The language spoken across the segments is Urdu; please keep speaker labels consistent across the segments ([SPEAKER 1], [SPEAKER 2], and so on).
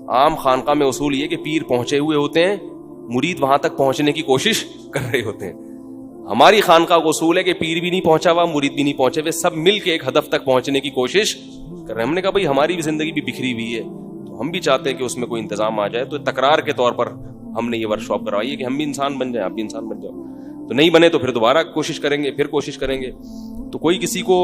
[SPEAKER 1] عام خانقاہ میں اصول یہ کہ پیر پہنچے ہوئے ہوتے ہیں, مرید وہاں تک پہنچنے کی کوشش کر رہے ہوتے ہیں. ہماری خانقاہ کا اصول ہے کہ پیر بھی نہیں پہنچا ہوا, مرید بھی نہیں پہنچے ہوئے, سب مل کے ایک ہدف تک پہنچنے کی کوشش کر رہے ہیں. ہم نے کہا بھائی ہماری بھی زندگی بھی بکھری ہوئی ہے, تو ہم بھی چاہتے ہیں کہ اس میں کوئی انتظام آ جائے. تو تکرار کے طور پر ہم نے یہ ورک شاپ کروائی ہے کہ ہم بھی انسان بن جائیں, آپ بھی انسان بن جاؤ. تو نہیں بنے تو پھر دوبارہ کوشش کریں گے, پھر کوشش کریں گے. تو کوئی کسی کو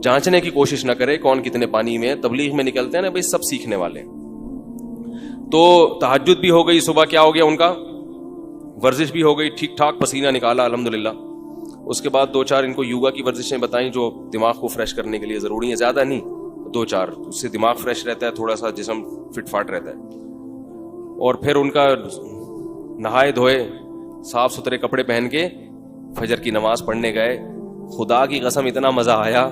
[SPEAKER 1] جانچنے کی کوشش نہ کرے کون کتنے پانی میں. تبلیغ میں نکلتے ہیں نا بھائی سب سیکھنے والے ہیں. تو تہجد بھی ہو گئی, صبح کیا ہو گیا ان کا, ورزش بھی ہو گئی, ٹھیک ٹھاک پسینہ نکالا الحمدللہ. اس کے بعد 2-4 ان کو یوگا کی ورزشیں بتائیں جو دماغ کو فریش کرنے کے لیے ضروری ہیں, زیادہ نہیں 2-4, اس سے دماغ فریش رہتا ہے, تھوڑا سا جسم فٹ فاٹ رہتا ہے. اور پھر ان کا نہائے دھوئے صاف ستھرے کپڑے پہن کے فجر کی نماز پڑھنے گئے. خدا کی قسم اتنا مزہ آیا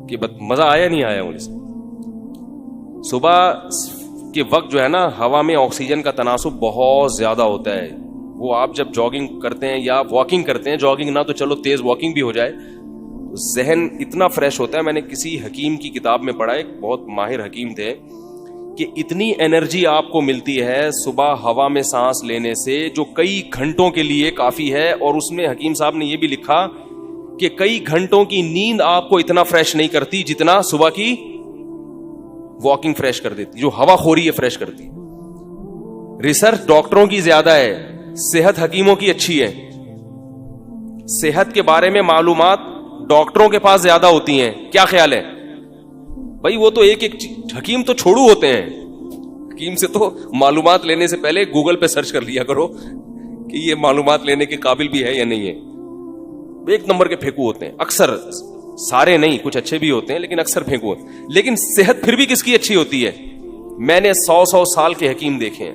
[SPEAKER 1] کہ مزہ آیا نہیں آیا ان سے. صبح کے وقت جو ہے نا ہوا میں آکسیجن کا تناسب بہت زیادہ ہوتا ہے. وہ آپ جب جاگنگ کرتے ہیں یا واکنگ کرتے ہیں, جاگنگ نہ تو چلو تیز واکنگ بھی ہو جائے, ذہن اتنا فریش ہوتا ہے. میں نے کسی حکیم کی کتاب میں پڑھا, ایک بہت ماہر حکیم تھے, کہ اتنی انرجی آپ کو ملتی ہے صبح ہوا میں سانس لینے سے جو کئی گھنٹوں کے لیے کافی ہے. اور اس میں حکیم صاحب نے یہ بھی لکھا کہ کئی گھنٹوں کی نیند آپ کو اتنا فریش نہیں کرتی جتنا صبح کی واکنگ فریش کر دیتی, جو ہوا خوری ہے فریش کرتی. ریسرچ ڈاکٹروں کی زیادہ ہے, صحت حکیموں کی اچھی ہے. صحت کے بارے میں معلومات ڈاکٹروں کے پاس زیادہ ہوتی ہیں. کیا خیال ہے بھائی؟ وہ تو ایک حکیم تو چھوڑو ہوتے ہیں. حکیم سے تو معلومات لینے سے پہلے گوگل پہ سرچ کر لیا کرو کہ یہ معلومات لینے کے قابل بھی ہے یا نہیں ہے. ایک نمبر کے پھینکو ہوتے ہیں اکثر, سارے نہیں, کچھ اچھے بھی ہوتے ہیں لیکن اکثر پھینکو ہوتے ہیں. لیکن صحت پھر بھی کس کی اچھی ہوتی ہے؟ میں نے 100 سال کے حکیم دیکھے ہیں,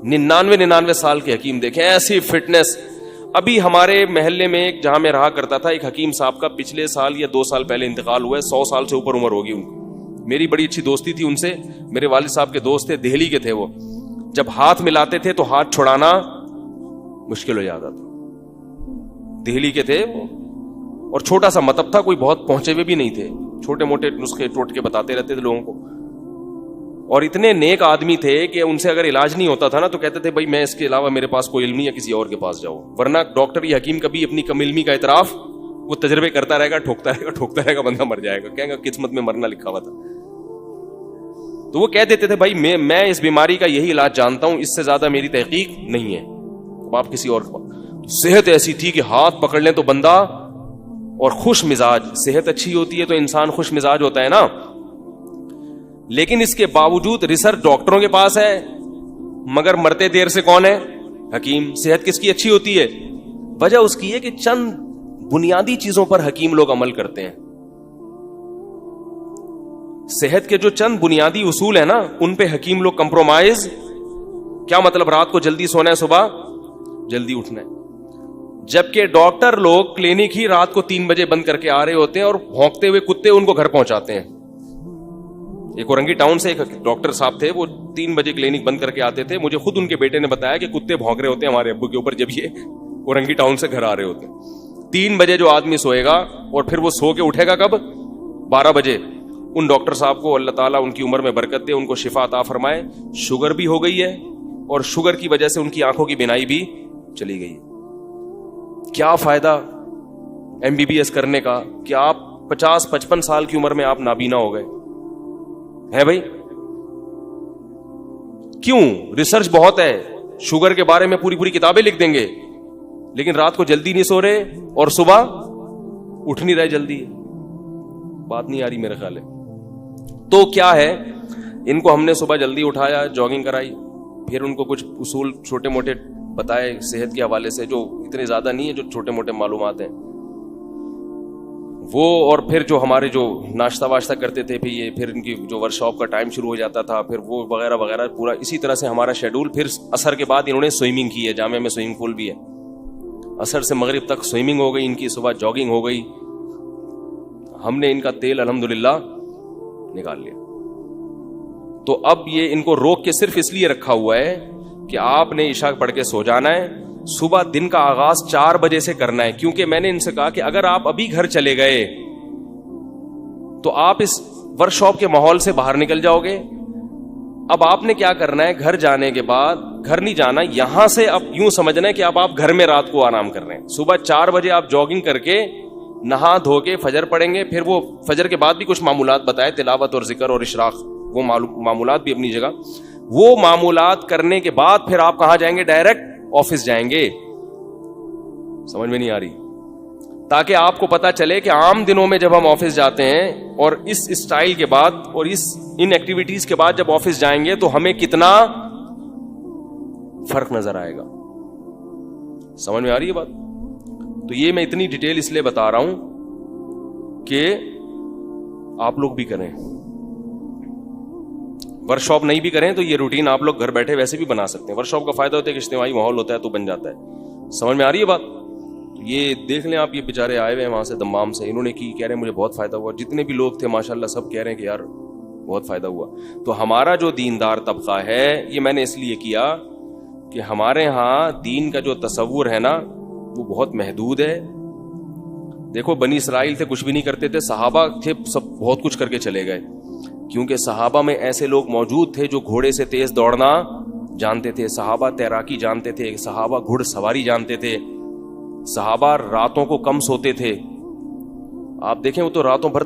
[SPEAKER 1] 99 سال کے حکیم دیکھے ہیں, ایسی فٹنس. ابھی ہمارے محلے میں ایک جہاں میں رہا کرتا تھا, ایک حکیم صاحب کا پچھلے سال یا 2 سال پہلے انتقال ہوا ہے. 100 سال سے اوپر عمر ہوگی ان کی. میری بڑی اچھی دوستی تھی ان سے, میرے والد صاحب کے دوست تھے, دہلی کے تھے وہ. جب ہاتھ ملاتے تھے تو ہاتھ چھڑانا مشکل ہو جاتا تھا. دہلی کے تھے وہ, اور چھوٹا سا مطلب تھا, کوئی بہت پہنچے ہوئے بھی نہیں تھے, چھوٹے موٹے نسخے ٹوٹ کے بتاتے رہتے تھے لوگوں کو. اور اتنے نیک آدمی تھے کہ ان سے اگر علاج نہیں ہوتا تھا نا تو کہتے تھے بھائی میں اس کے علاوہ میرے پاس کوئی علم نہیں ہے, کسی اور کے پاس جاؤ. ورنہ ڈاکٹر یا حکیم کبھی اپنی کم علمی کا اعتراف, وہ تجربے کرتا رہے گا, ٹھوکتا رہے گا, بندہ مر جائے گا, کہیں گا قسمت میں مرنا لکھا ہوا تھا. تو وہ کہہ دیتے تھے بھائی میں اس بیماری کا یہی علاج جانتا ہوں, اس سے زیادہ میری تحقیق نہیں ہے, اب آپ کسی اور. صحت ایسی تھی کہ ہاتھ پکڑ لیں تو بندہ, اور خوش مزاج. صحت اچھی ہوتی ہے تو انسان خوش مزاج ہوتا ہے نا. لیکن اس کے باوجود ریسرچ ڈاکٹروں کے پاس ہے, مگر مرتے دیر سے کون ہے؟ حکیم. صحت کس کی اچھی ہوتی ہے؟ وجہ اس کی ہے کہ چند بنیادی چیزوں پر حکیم لوگ عمل کرتے ہیں. صحت کے جو چند بنیادی اصول ہیں نا ان پہ حکیم لوگ کمپرومائز. کیا مطلب؟ رات کو جلدی سونا ہے, صبح جلدی اٹھنا ہے. جبکہ ڈاکٹر لوگ کلینک ہی رات کو 3 بجے بند کر کے آ رہے ہوتے ہیں, اور بھونکتے ہوئے کتے ان کو گھر پہنچاتے ہیں. ایک اورنگی ٹاؤن سے ایک ڈاکٹر صاحب تھے, وہ 3 بجے کلینک بند کر کے آتے تھے. مجھے خود ان کے بیٹے نے بتایا کہ کتے بھونک رہے ہوتے ہیں ہمارے ابو کے اوپر جب یہ اورنگی ٹاؤن سے گھر آ رہے ہوتے ہیں. 3 بجے جو آدمی سوئے گا اور پھر وہ سو کے اٹھے گا کب؟ 12 بجے. ان ڈاکٹر صاحب کو اللہ تعالیٰ ان کی عمر میں برکت دے, ان کو شفا عطا فرمائے. شوگر بھی ہو گئی ہے, اور شوگر کی وجہ سے ان کی آنکھوں کی بینائی بھی چلی گئی. کیا فائدہ MBBS کرنے کا کہ آپ 50-55 سال کی عمر میں آپ نابینا ہو گئے ہے بھائی. کیوں؟ ریسرچ بہت ہے, شوگر کے بارے میں پوری کتابیں لکھ دیں گے, لیکن رات کو جلدی نہیں سو رہے اور صبح اٹھ نہیں رہے جلدی. بات نہیں آ رہی میرے خیال ہے. تو کیا ہے, ان کو ہم نے صبح جلدی اٹھایا, جاگنگ کرائی, پھر ان کو کچھ اصول چھوٹے موٹے بتائے صحت کے حوالے سے, جو اتنے زیادہ نہیں ہے, جو چھوٹے موٹے معلومات ہیں وہ. اور پھر جو ہمارے جو ناشتہ واشتہ کرتے تھے, پھر ان کی جو ورک شاپ کا ٹائم شروع ہو جاتا تھا, پھر وہ وغیرہ وغیرہ پورا اسی طرح سے ہمارا شیڈول. پھر عصر کے بعد انہوں نے سوئمنگ کی ہے, جامعہ میں سوئمنگ پول بھی ہے. عصر سے مغرب تک سوئمنگ ہو گئی ان کی, صبح جاگنگ ہو گئی. ہم نے ان کا تیل الحمدللہ نکال لیا. تو اب یہ ان کو روک کے صرف اس لیے رکھا ہوا ہے کہ آپ نے عشاء پڑھ کے سو جانا ہے, صبح دن کا آغاز 4 بجے سے کرنا ہے. کیونکہ میں نے ان سے کہا کہ اگر آپ ابھی گھر چلے گئے تو آپ اس ورک شاپ کے ماحول سے باہر نکل جاؤ گے, اب آپ نے کیا کرنا ہے, گھر جانے کے بعد, گھر نہیں جانا, یہاں سے اب یوں سمجھنا ہے کہ اب آپ گھر میں رات کو آرام کر رہے ہیں. صبح 4 بجے آپ جاگنگ کر کے نہا دھو کے فجر پڑھیں گے, پھر وہ فجر کے بعد بھی کچھ معمولات بتائے, تلاوت اور ذکر اور اشراق, وہ معمولات بھی اپنی جگہ. وہ معمولات کرنے کے بعد پھر آپ کہاں جائیں گے؟ ڈائریکٹ آفس جائیں گے. سمجھ میں نہیں آ رہی؟ تاکہ آپ کو پتا چلے کہ عام دنوں میں جب ہم آفس جاتے ہیں اور اس اسٹائل کے بعد اور ان ایکٹیویٹیز کے بعد جب آفس جائیں گے تو ہمیں کتنا فرق نظر آئے گا. سمجھ میں آ رہی ہے بات؟ تو یہ میں اتنی ڈیٹیل اس لیے بتا رہا ہوں کہ آپ لوگ بھی کریں. ورک شاپ نہیں بھی کریں تو یہ روٹین آپ لوگ گھر بیٹھے ویسے بھی بنا سکتے ہیں. ورک شاپ کا فائدہ ہوتا ہے کہ اجتماعی ماحول ہوتا ہے تو بن جاتا ہے. سمجھ میں آ رہی ہے بات؟ یہ دیکھ لیں آپ, یہ بیچارے آئے ہوئے ہیں وہاں سے دمام سے, انہوں نے کی, کہہ رہے ہیں مجھے بہت فائدہ ہوا. جتنے بھی لوگ تھے ماشاءاللہ سب کہہ رہے ہیں کہ یار بہت فائدہ ہوا. تو ہمارا جو دیندار طبقہ ہے, یہ میں نے اس لیے کیا کہ ہمارے ہاں دین کا جو تصور ہے نا وہ بہت محدود ہے. دیکھو بنی اسرائیل تھے, کچھ بھی نہیں کرتے تھے, صحابہ تھے سب بہت کچھ کر کے چلے گئے, کیونکہ صحابہ میں ایسے لوگ موجود تھے جو گھوڑے سے تیز دوڑنا جانتے تھے, صحابہ تیراکی جانتے تھے, صحابہ گھڑ سواری جانتے تھے, صحابہ راتوں کو کم سوتے تھے. آپ دیکھیں وہ تو رات بھر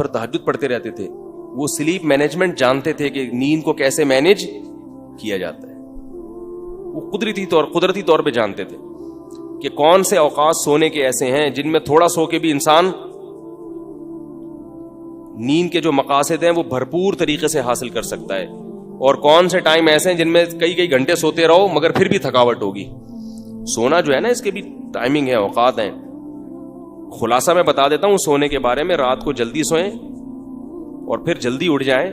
[SPEAKER 1] تہجد پڑھتے رہتے تھے. وہ سلیپ مینجمنٹ جانتے تھے کہ نیند کو کیسے مینج کیا جاتا ہے. وہ قدرتی طور پہ جانتے تھے کہ کون سے اوقات سونے کے ایسے ہیں جن میں تھوڑا سو کے بھی انسان نیند کے جو مقاصد ہیں وہ بھرپور طریقے سے حاصل کر سکتا ہے, اور کون سے ٹائم ایسے ہیں جن میں کئی گھنٹے سوتے رہو مگر پھر بھی تھکاوٹ ہوگی. سونا جو ہے نا اس کے بھی ٹائمنگ ہے, اوقات ہیں. خلاصہ میں بتا دیتا ہوں سونے کے بارے میں. رات کو جلدی سوئیں اور پھر جلدی اٹھ جائیں,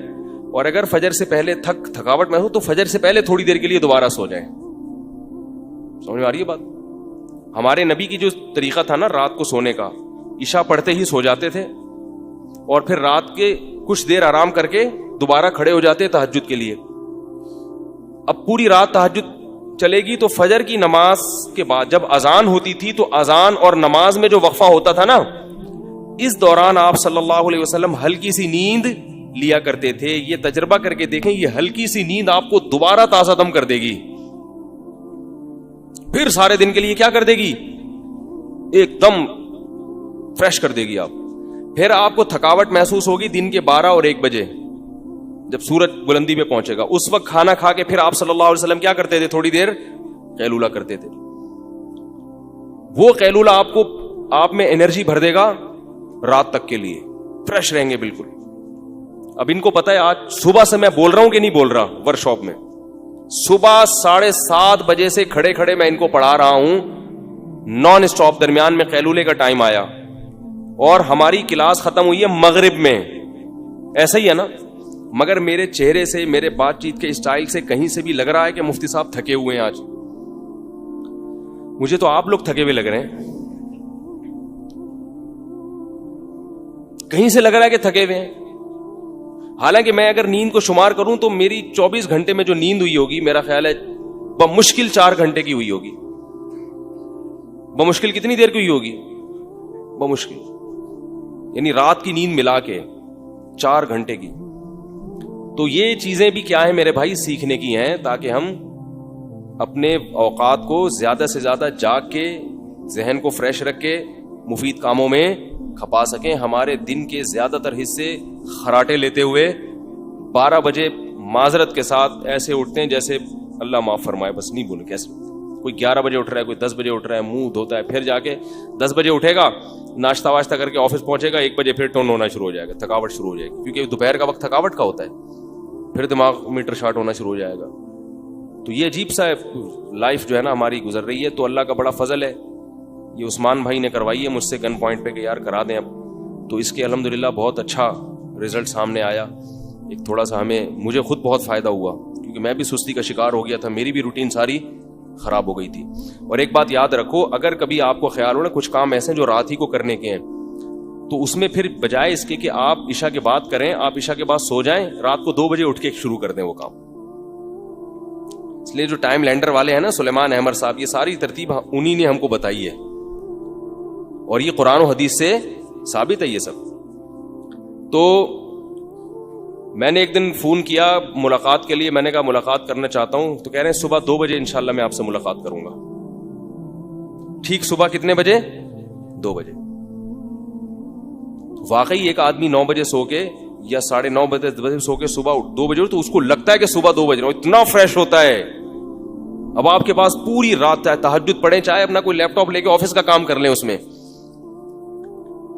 [SPEAKER 1] اور اگر فجر سے پہلے تھکاوٹ محسوس تو فجر سے پہلے تھوڑی دیر کے لیے دوبارہ سو جائیں. سمجھ میں آ رہی ہے بات؟ ہمارے نبی کی جو طریقہ تھا نا رات کو سونے کا, عشاء پڑھتے ہی سو جاتے تھے اور پھر رات کے کچھ دیر آرام کر کے دوبارہ کھڑے ہو جاتے تہجد کے لیے. اب پوری رات تہجد چلے گی تو فجر کی نماز کے بعد جب اذان ہوتی تھی تو اذان اور نماز میں جو وقفہ ہوتا تھا نا, اس دوران آپ صلی اللہ علیہ وسلم ہلکی سی نیند لیا کرتے تھے. یہ تجربہ کر کے دیکھیں, یہ ہلکی سی نیند آپ کو دوبارہ تازہ دم کر دے گی, پھر سارے دن کے لیے کیا کر دے گی؟ ایک دم فریش کر دے گی. آپ پھر آپ کو تھکاوٹ محسوس ہوگی دن کے 12 اور 1 بجے جب سورج بلندی پہ پہنچے گا. اس وقت کھانا کھا کے پھر آپ صلی اللہ علیہ وسلم کیا کرتے تھے؟ تھوڑی دیر قیلولہ کرتے تھے. وہ قیلولہ آپ میں انرجی بھر دے گا رات تک کے لیے, فریش رہیں گے بالکل. اب ان کو پتا ہے آج صبح سے میں بول رہا ہوں کہ نہیں بول رہا, ورک شاپ میں صبح 7:30 بجے سے کھڑے ان کو پڑھا رہا ہوں نان اسٹاپ. درمیان میں قیلولے کا ٹائم آیا اور ہماری کلاس ختم ہوئی ہے مغرب میں. ایسا ہی ہے نا؟ مگر میرے چہرے سے, میرے بات چیت کے اسٹائل سے کہیں سے بھی لگ رہا ہے کہ مفتی صاحب تھکے ہوئے ہیں آج. مجھے تو آپ لوگ تھکے ہوئے لگ رہے ہیں, کہیں سے لگ رہا ہے کہ تھکے ہوئے ہیں. حالانکہ میں اگر نیند کو شمار کروں تو میری 24 گھنٹے میں جو نیند ہوئی ہوگی میرا خیال ہے بمشکل 4 گھنٹے کی ہوئی ہوگی. بمشکل کتنی دیر کی ہوئی ہوگی؟ بمشکل یعنی رات کی نیند ملا کے 4 گھنٹے کی. تو یہ چیزیں بھی کیا ہیں میرے بھائی؟ سیکھنے کی ہیں, تاکہ ہم اپنے اوقات کو زیادہ سے زیادہ جاگ کے ذہن کو فریش رکھ کے مفید کاموں میں کھپا سکیں. ہمارے دن کے زیادہ تر حصے خراٹے لیتے ہوئے 12 بجے معذرت کے ساتھ ایسے اٹھتے ہیں جیسے اللہ معاف فرمائے, بس نہیں بولے کیسے. کوئی 11 بجے اٹھ رہا ہے, کوئی 10 بجے اٹھ رہا ہے, منہ دھوتا ہے, پھر جا کے 10 بجے اٹھے گا, ناشتہ واشتہ کر کے آفس پہنچے گا, 1 بجے پھر ٹون ہونا شروع ہو جائے گا, تھکاوٹ شروع ہو جائے گی, کیونکہ دوپہر کا وقت تھکاوٹ کا ہوتا ہے, پھر دماغ میٹر شارٹ ہونا شروع ہو جائے گا. تو یہ عجیب سا لائف جو ہے نا ہماری گزر رہی ہے. تو اللہ کا بڑا فضل ہے, یہ عثمان بھائی نے کروائی ہے مجھ سے گن پوائنٹ پہ کہ یار کرا دیں اب. تو اس کے الحمدللہ بہت اچھا رزلٹ سامنے آیا. ایک تھوڑا سا مجھے خود بہت فائدہ ہوا, کیونکہ میں بھی سستی کا شکار ہو گیا تھا, میری بھی روٹین ساری خراب ہو گئی تھی. اور ایک بات یاد رکھو, اگر کبھی آپ کو خیال ہو نا کچھ کام ایسے ہیں جو رات ہی کو کرنے کے ہیں, تو اس میں پھر بجائے اس کے کہ آپ عشاء کے بعد کریں, آپ عشاء کے بعد سو جائیں, رات کو 2 بجے اٹھ کے شروع کر دیں وہ کام. اس لیے جو ٹائم لینڈر والے ہیں نا سلیمان احمد صاحب, یہ ساری ترتیب انہی نے ہم کو بتائی ہے, اور یہ قرآن و حدیث سے ثابت ہے یہ سب. تو میں نے ایک دن فون کیا ملاقات کے لیے, میں نے کہا ملاقات کرنا چاہتا ہوں, تو کہہ رہے ہیں صبح 2 بجے انشاءاللہ میں آپ سے ملاقات کروں گا. ٹھیک صبح کتنے بجے؟ 2 بجے. واقعی ایک آدمی 9 بجے سو کے یا 9:30 بجے سو کے صبح 2 بجے تو اس کو لگتا ہے کہ صبح 2 بجے, اتنا فریش ہوتا ہے. اب آپ کے پاس پوری رات تہجد پڑھیں, چاہے اپنا کوئی لیپ ٹاپ لے کے آفس کا کام کر لیں اس میں,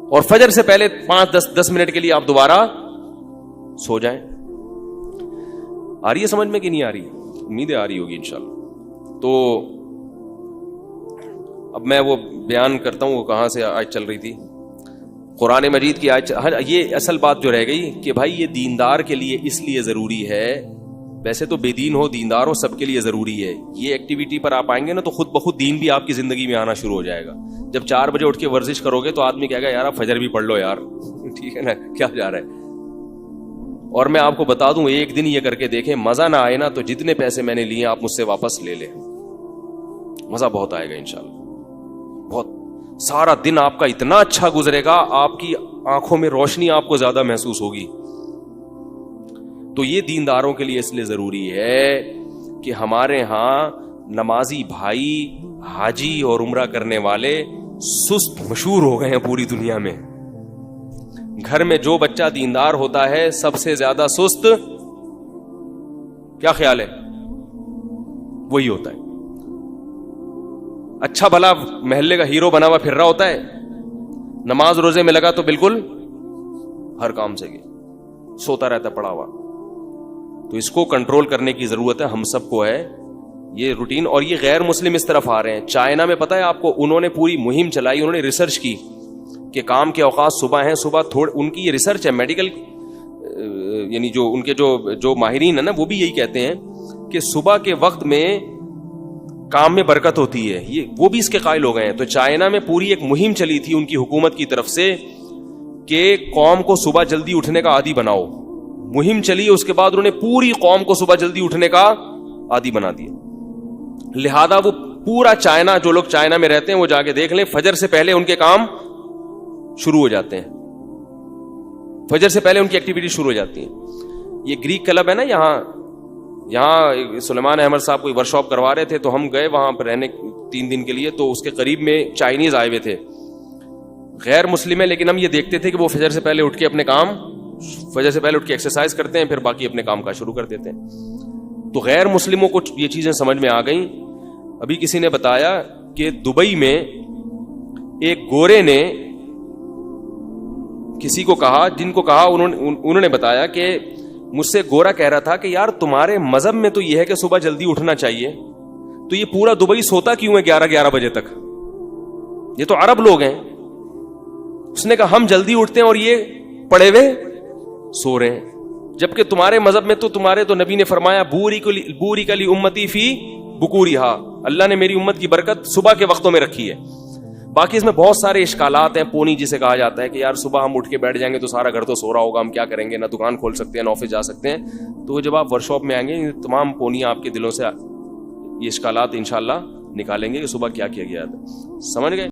[SPEAKER 1] اور فجر سے پہلے 5-10 منٹ کے لیے آپ دوبارہ سو جائیں. آ رہی ہے سمجھ میں کہ نہیں آ رہی؟ امیدیں آ رہی ہوگی انشاءاللہ. تو اب میں وہ بیان کرتا ہوں, وہ کہاں سے آج چل رہی تھی, قرآن مجید کی آج. یہ اصل بات جو رہ گئی کہ بھائی یہ دیندار کے لیے اس لیے ضروری ہے, ویسے تو بے دین ہو دیندار ہو سب کے لیے ضروری ہے. یہ ایکٹیویٹی پر آپ آئیں گے نا تو خود بخود دین بھی آپ کی زندگی میں آنا شروع ہو جائے گا. جب 4 بجے اٹھ کے ورزش کرو گے تو آدمی کہے گا یار آپ فجر بھی پڑھ لو یار, ٹھیک ہے نا, کیا جا رہا ہے. اور میں آپ کو بتا دوں, ایک دن یہ کر کے دیکھیں, مزہ نہ آئے نا تو جتنے پیسے میں نے لیے آپ مجھ سے واپس لے لیں, مزہ بہت آئے گا انشاءاللہ. بہت سارا دن آپ کا اتنا اچھا گزرے گا, آپ کی آنکھوں میں روشنی آپ کو زیادہ محسوس ہوگی. تو یہ دینداروں کے لیے اس لیے ضروری ہے کہ ہمارے ہاں نمازی بھائی, حاجی اور عمرہ کرنے والے سست مشہور ہو گئے ہیں پوری دنیا میں. گھر میں جو بچہ دیندار ہوتا ہے سب سے زیادہ سست, کیا خیال ہے, وہی ہوتا ہے. اچھا بھلا محلے کا ہیرو بنا ہوا پھر رہا ہوتا ہے, نماز روزے میں لگا تو بالکل ہر کام سے گیا, سوتا رہتا پڑا ہوا. تو اس کو کنٹرول کرنے کی ضرورت ہے, ہم سب کو ہے یہ روٹین. اور یہ غیر مسلم اس طرف آ رہے ہیں. چائنا میں پتہ ہے آپ کو, انہوں نے پوری مہم چلائی, انہوں نے ریسرچ کی کہ کام کے اوقات صبح ہیں, صبح ان کی یہ ریسرچ ہے میڈیکل, یعنی جو ان کے جو ماہرین ہیں نا وہ بھی یہی کہتے ہیں کہ صبح کے وقت میں کام میں برکت ہوتی ہے. یہ وہ بھی اس کے قائل ہو گئے ہیں. تو چائنا میں پوری ایک مہم چلی تھی ان کی حکومت کی طرف سے کہ قوم کو صبح جلدی اٹھنے کا عادی بناؤ. مہم چلی, اس کے بعد انہوں نے پوری قوم کو صبح جلدی اٹھنے کا عادی بنا دیا. لہذا وہ پورا چائنا, جو لوگ چائنا میں رہتے ہیں وہ جا کے دیکھ لیں, فجر سے پہلے ان کے کام شروع ہو جاتے ہیں, فجر سے پہلے ان کی ایکٹیویٹی شروع ہو جاتی ہیں. یہ گریک کلب ہے نا یہاں سلیمان احمد صاحب کوئی ورکشاپ کروا رہے تھے, تو ہم گئے وہاں پر رہنے 3 دن کے لیے. تو اس کے قریب میں چائنیز آئے ہوئے تھے, غیر مسلم ہے, لیکن ہم یہ دیکھتے تھے کہ وہ فجر سے پہلے اٹھ کے اپنے کام, فجر سے پہلے اٹھ کے ایکسرسائز کرتے ہیں, پھر باقی اپنے کام کا شروع کر دیتے ہیں. تو غیر مسلموں کو یہ چیزیں سمجھ میں آ گئیں. ابھی کسی نے بتایا کہ دبئی میں ایک گورے نے کسی کو کہا, جن کو کہا انہوں نے بتایا کہ مجھ سے گورا کہہ رہا تھا کہ یار تمہارے مذہب میں تو یہ ہے کہ صبح جلدی اٹھنا چاہیے, تو یہ پورا دبئی سوتا کیوں ہے 11 بجے تک, یہ تو عرب لوگ ہیں. اس نے کہا ہم جلدی اٹھتے ہیں اور یہ پڑے ہوئے سو رہے ہیں, جبکہ تمہارے مذہب میں تو تمہارے تو نبی نے فرمایا بوری کلی امتی فی بکوریہا, اللہ نے میری امت کی برکت صبح کے وقتوں میں رکھی ہے. باقی اس میں بہت سارے اشکالات ہیں. پونی جسے کہا جاتا ہے کہ یار صبح ہم اٹھ کے بیٹھ جائیں گے تو سارا گھر تو سو رہا ہوگا, ہم کیا کریں گے, نہ دکان کھول سکتے ہیں نہ آفس جا سکتے ہیں. تو جب آپ ورکشاپ میں آئیں گے تمام پونیاں آپ کے دلوں سے یہ اشکالات انشاءاللہ نکالیں گے کہ صبح کیا کیا گیا تھا. سمجھ گئے؟